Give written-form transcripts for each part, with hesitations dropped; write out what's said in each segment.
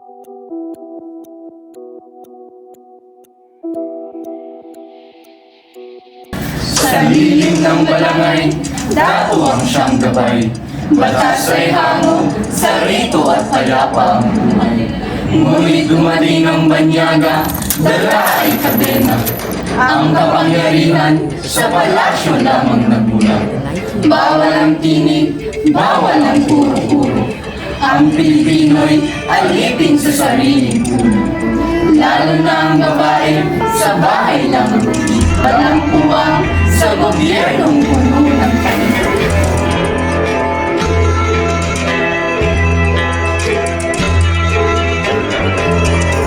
Sa lilim ng balangay, datuwang siyang gabay. Batas ay hango sa rito at payapang buhay. Ngunit dumating ang banyaga, dala ay kadena. Ang kapangyarihan sa palasyo lamang nagbulag. Bawal ang tinig, bawal ang puro-puro. Ang Pilipino'y alipin sa sariling puno. Lalo na ang babae, sa bahay lang walang puwang sa gobyernong puno ng kanila.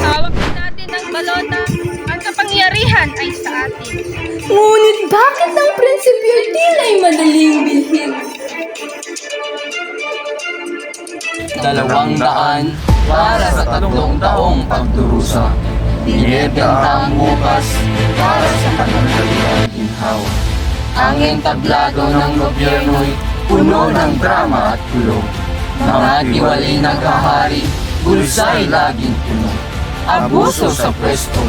Hawak natin ang balota, ang kapangyarihan ay sa atin. Ngunit bakit ang prinsipyo tila'y madaling bilhin? 200 para sa 3 taong pagdurusa. Binibenta ang bukas para sa pananalian ginhawa. Ang entablado ng gobyerno'y puno ng drama at kulong. Mga tiwali naghahari, bulsa'y laging puno. Abuso sa pwesto,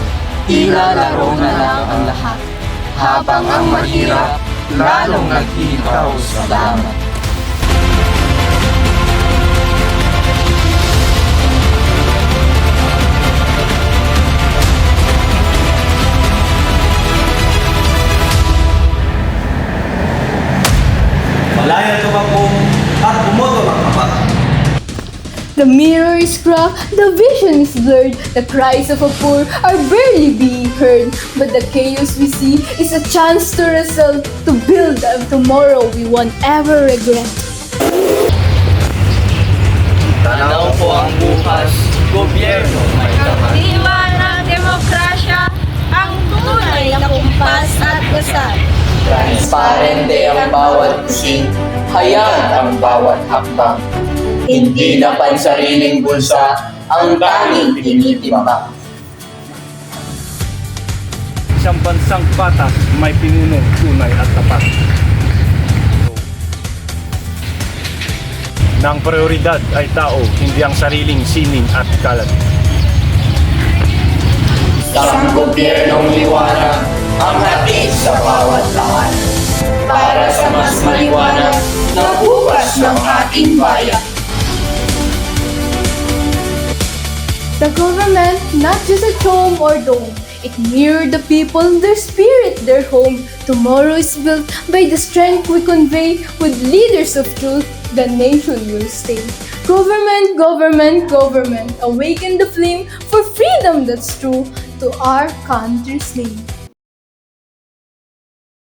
tila laro na lang ang lahat. Habang ang mahirap, lalong naghihigaw sa lamat. Malaya tumakbo at bumoto ng tapat. The mirror is cracked, the vision is blurred, the cries of a poor are barely being heard. But the chaos we see is a chance to wrestle, to build a tomorrow we won't ever regret. Tanaw po ang bukas, gobyerno may tapat. Diwa ng demokrasya, ang tunay na kumpas at dasal. Transparente ang bawat kusing, hayag ang bawat hakbang. Hindi na pansariling bulsa ang tanging tinitimbang. Isang bansang batas may pinuno, tunay at tapat. Nang prioridad ay tao, hindi ang sariling sining at kalat. Isang gobyernong liwanag ang hatid sa bawat lahat. Para sa mas maliwanag na bukas ng ating bayan. The government, not just a home or dome, it mirrored the people, their spirit, their home. Tomorrow is built by the strength we convey. With leaders of truth, the nation will stay. Government, government, government, awaken the flame for freedom that's true to our country's name.